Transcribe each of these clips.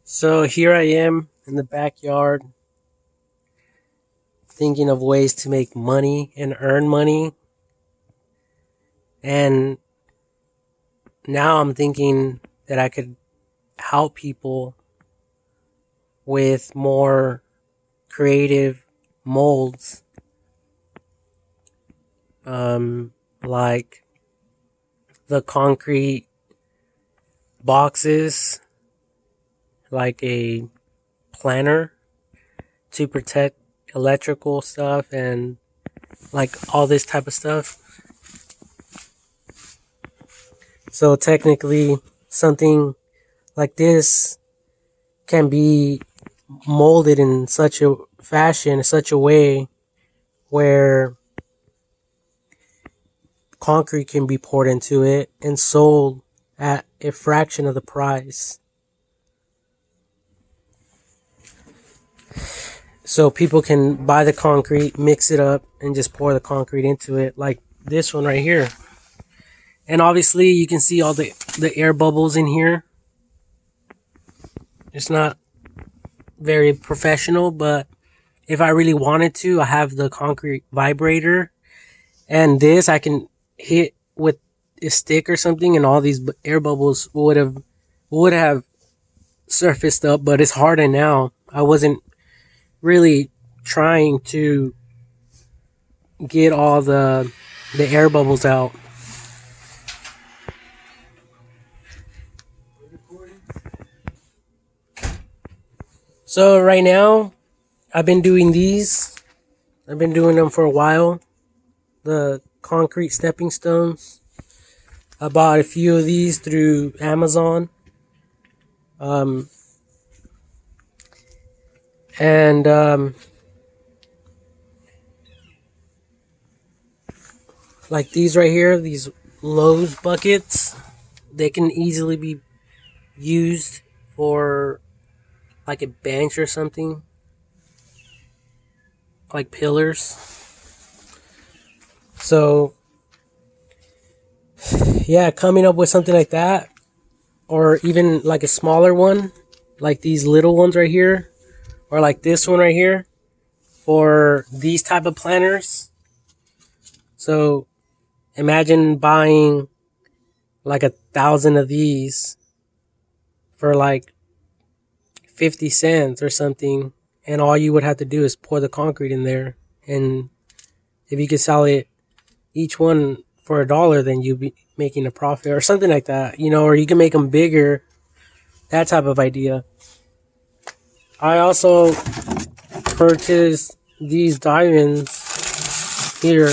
So here I am in the backyard thinking of ways to make money and earn money. And now I'm thinking that I could help people with more creative molds, um, like the concrete boxes, like a planter to protect electrical stuff and like all this type of stuff. So technically, something like this can be molded in such a fashion, such a way where concrete can be poured into it and sold at a fraction of the price. So people can buy the concrete, mix it up, and just pour the concrete into it, like this one right here. And obviously, you can see all the air bubbles in here. It's not very professional, but if I really wanted to, I have the concrete vibrator, and this I can hit with a stick or something, and all these air bubbles would have surfaced up. But it's harder now. I wasn't really trying to get all the air bubbles out. So right now, I've been doing these. I've been doing them for a while. The concrete stepping stones. I bought a few of these through Amazon. Um, and like these right here, these Lowe's buckets, they can easily be used for like a bench or something, like pillars. So yeah, coming up with something like that, or even like a smaller one, like these little ones right here, or like this one right here, for these type of planters. So imagine buying like 1,000 of these for like 50 cents or something, and all you would have to do is pour the concrete in there. And if you could sell it each one for $1, then you'd be making a profit or something like that, or you can make them bigger, that type of idea. I also purchased these diamonds here.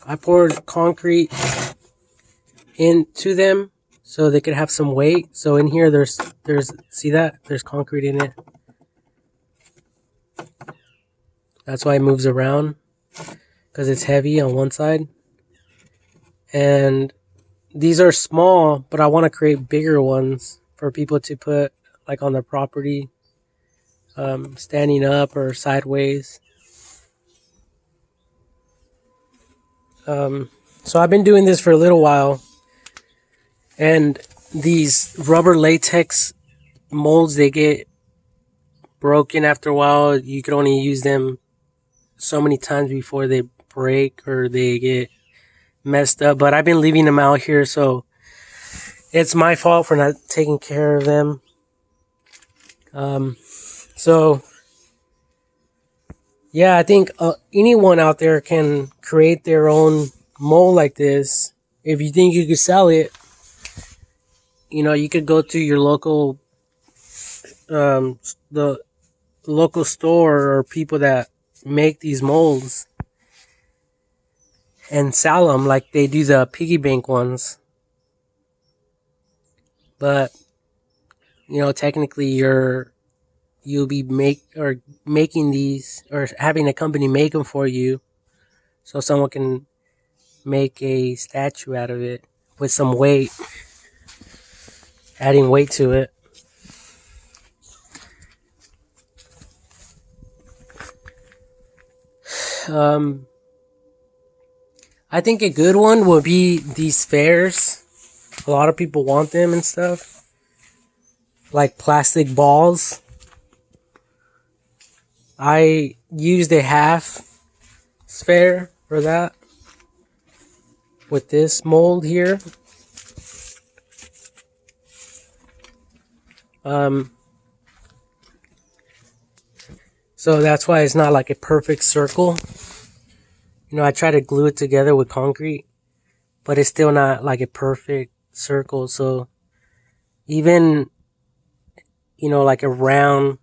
I poured concrete into them so they could have some weight. So in here there's see that? There's concrete in it. That's why it moves around, because it's heavy on one side. And these are small, but I want to create bigger ones for people to put like on their property, standing up or sideways. So I've been doing this for a little while, and these rubber latex molds, they get broken after a while. You could only use them so many times before they break or they get messed up. But I've been leaving them out here, so it's my fault for not taking care of them. So yeah, I think anyone out there can create their own mold like this. If you think you could sell it, you could go to your local, the local store or people that make these molds and sell them like they do the piggy bank ones. But technically you'll be making these, or having a company make them for you, so someone can make a statue out of it with some weight, adding weight to it. Um, I think a good one would be these fairs. A lot of people want them and stuff. Like plastic balls. I used a half sphere for that. With this mold here. So that's why it's not like a perfect circle. You know, I try to glue it together with concrete, but it's still not like a perfect circle. So even, you know, like a round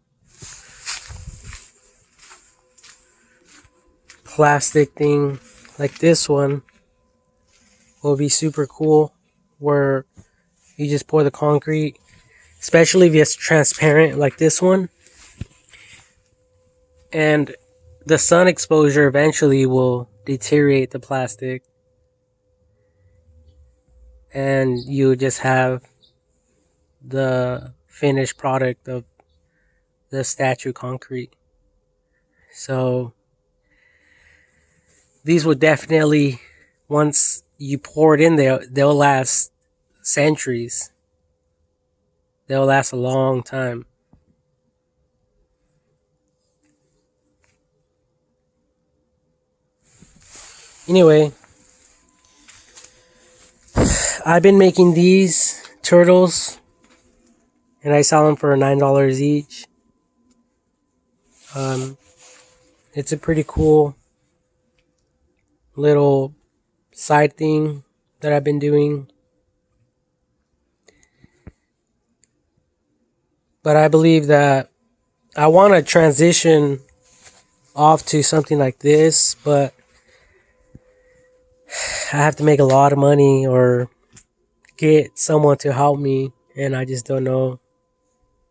plastic thing like this one will be super cool, where you just pour the concrete, especially if it's transparent like this one. And the sun exposure eventually will deteriorate the plastic. And you just have the finished product of the statue concrete. So these will definitely, once you pour it in there, they'll last centuries. They'll last a long time. Anyway, I've been making these turtles, and I sell them for $9 each. It's a pretty cool little side thing that I've been doing. But I believe that I want to transition off to something like this, but I have to make a lot of money or get someone to help me, and I just don't know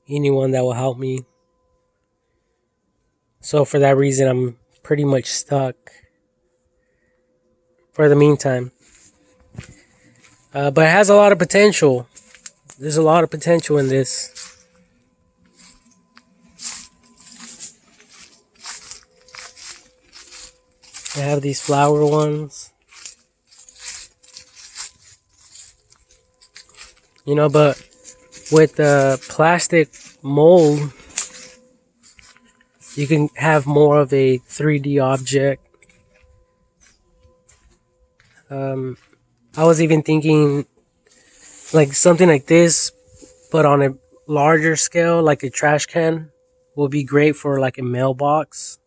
anyone that will help me. So for that reason, I'm pretty much stuck for the meantime. But it has a lot of potential. There's a lot of potential in this. I have these flower ones. You know, but with the plastic mold, you can have more of a 3D object. I was even thinking like something like this, but on a larger scale, like a trash can, will be great for like a mailbox.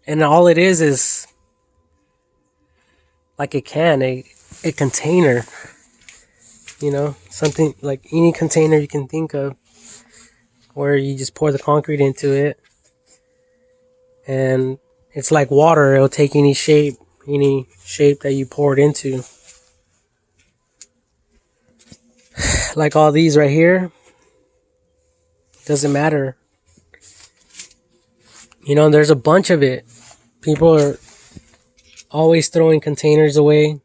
And all it is like a can, a container. You know, something like any container you can think of, where you just pour the concrete into it, and it's like water. It'll take any shape that you pour it into. Like all these right here, doesn't matter. You know, there's a bunch of it. People are always throwing containers away.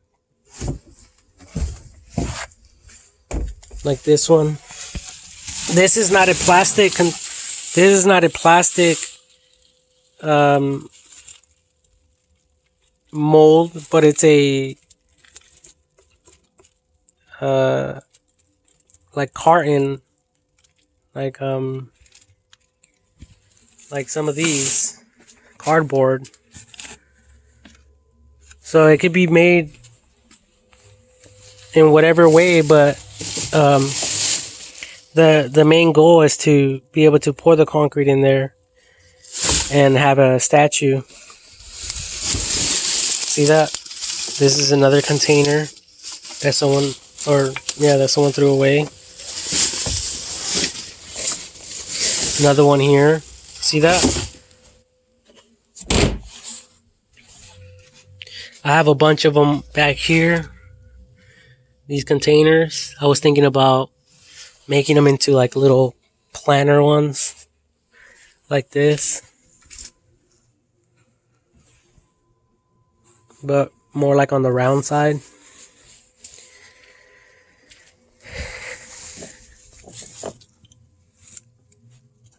Like this one. This is not a plastic. This is not a plastic mold, but it's a like carton, like some of these cardboard. So it could be made in whatever way, but the main goal is to be able to pour the concrete in there and have a statue. See that? This is another container that someone threw away. Another one here. See that? I have a bunch of them back here. These containers. I was thinking about making them into like little planter ones. Like this. But more like on the round side.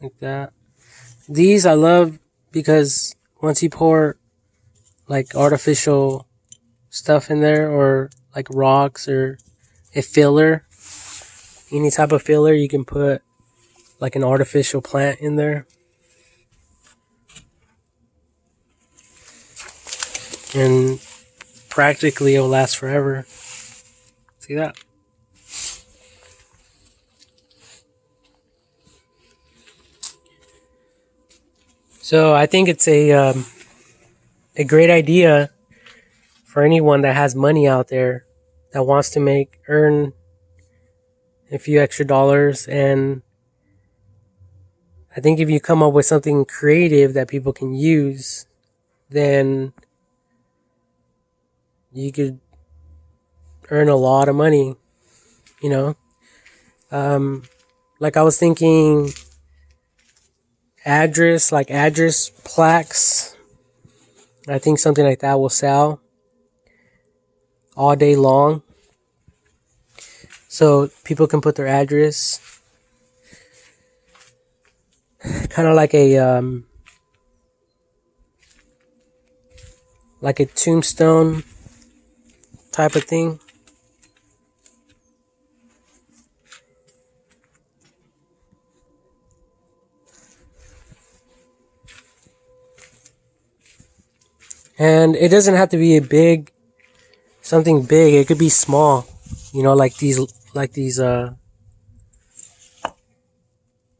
Like that. These I love because once you pour like artificial stuff in there, or like rocks or a filler, any type of filler, you can put like an artificial plant in there, and practically it'll last forever. See that? So I think it's a great idea for anyone that has money out there that wants to earn a few extra dollars. And I think if you come up with something creative that people can use, then you could earn a lot of money, you know. Like I was thinking address plaques. I think something like that will sell all day long. So people can put their address, kind of like a tombstone type of thing. And it doesn't have to be something big. It could be small, like these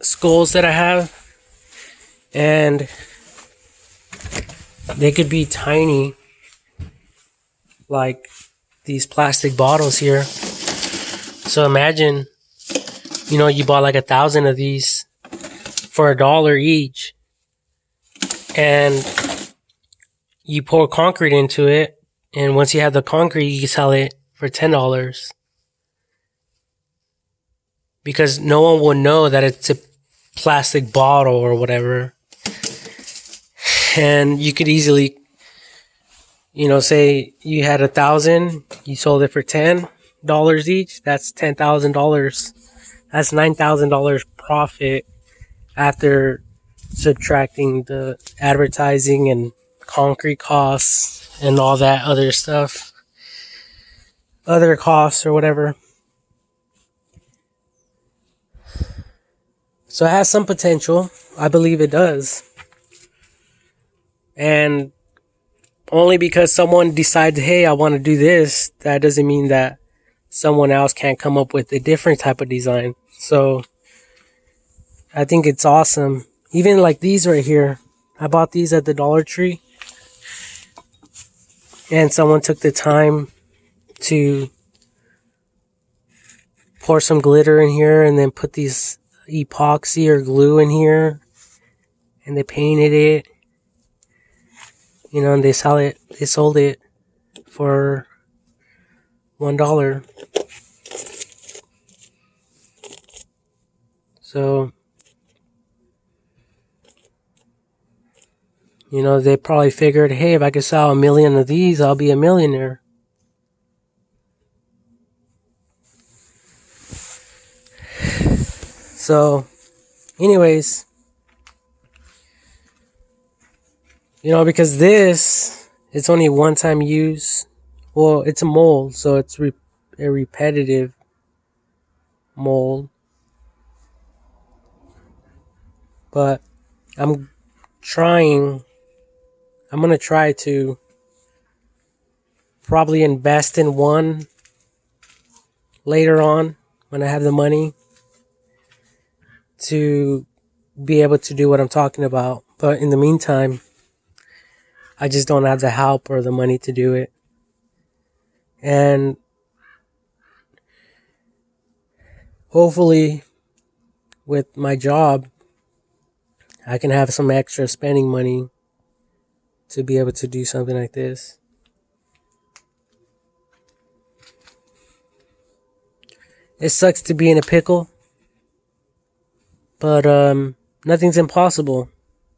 skulls that I have, and they could be tiny, like these plastic bottles here. So imagine, you bought like 1,000 of these for $1 each, and you pour concrete into it, and once you have the concrete, you can sell it for $10. Because no one will know that it's a plastic bottle or whatever. And you could easily, say you had 1,000, you sold it for $10 each. That's $10,000. That's $9,000 profit after subtracting the advertising and concrete costs and all that other stuff, other costs or whatever. So it has some potential. I believe it does. And only because someone decides, hey, I want to do this, that doesn't mean that someone else can't come up with a different type of design. So I think it's awesome. Even like these right here. I bought these at the Dollar Tree. And someone took the time to pour some glitter in here and then put these epoxy or glue in here. And they painted it. And they sold it for $1. So, they probably figured, hey, if I could sell 1 million of these, I'll be a millionaire. So, anyways, because it's only one-time use. Well, it's a mold, so it's a repetitive mold. But I'm going to try to probably invest in one later on when I have the money to be able to do what I'm talking about. But in the meantime, I just don't have the help or the money to do it. And hopefully with my job, I can have some extra spending money to be able to do something like this. It sucks to be in a pickle, but nothing's impossible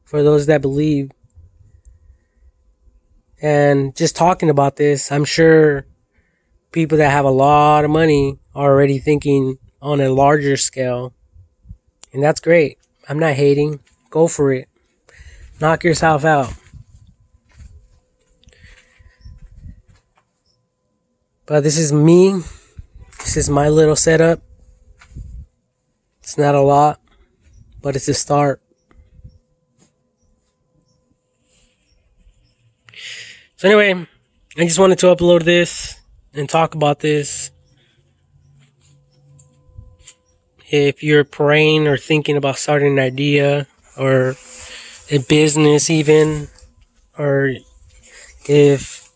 for those that believe. And just talking about this, I'm sure people that have a lot of money are already thinking on a larger scale. And that's great. I'm not hating. Go for it. Knock yourself out. But this is me. This is my little setup. It's not a lot, but it's a start. So anyway, I just wanted to upload this and talk about this. If you're praying or thinking about starting an idea or a business even, or if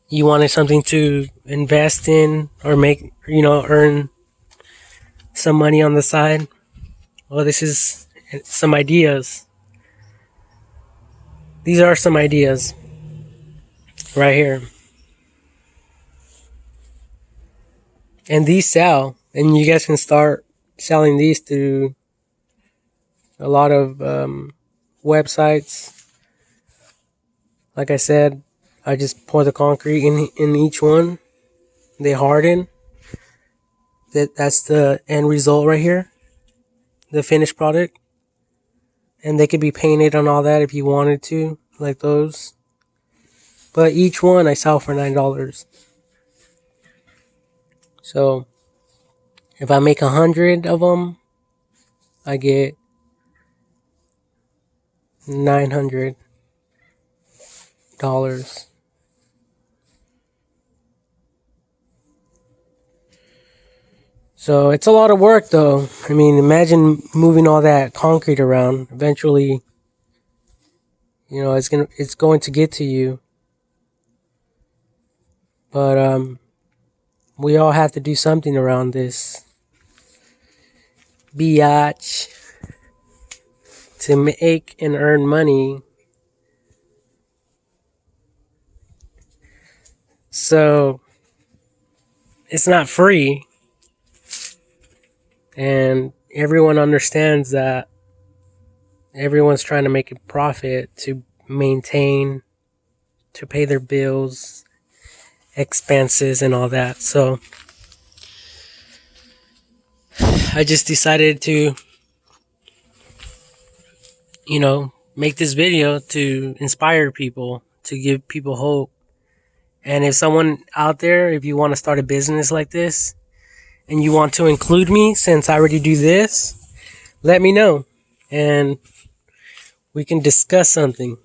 you wanted something to invest in or make, earn some money on the side, well, this is some ideas. These are some ideas right here. And these sell, and you guys can start selling these to a lot of websites. Like I said, I just pour the concrete in each one. They harden. That's the end result right here, the finished product. And they could be painted on all that if you wanted to, like those. But each one I sell for $9. So if I make 100 of them, I get $900. So it's a lot of work though. I mean, imagine moving all that concrete around. Eventually, it's going to get to you. But we all have to do something around this biatch to make and earn money. So it's not free. And everyone understands that everyone's trying to make a profit to maintain, to pay their bills, expenses, and all that. So I just decided to, make this video to inspire people, to give people hope. And if someone out there, if you want to start a business like this, and you want to include me, since I already do this, let me know. And we can discuss something.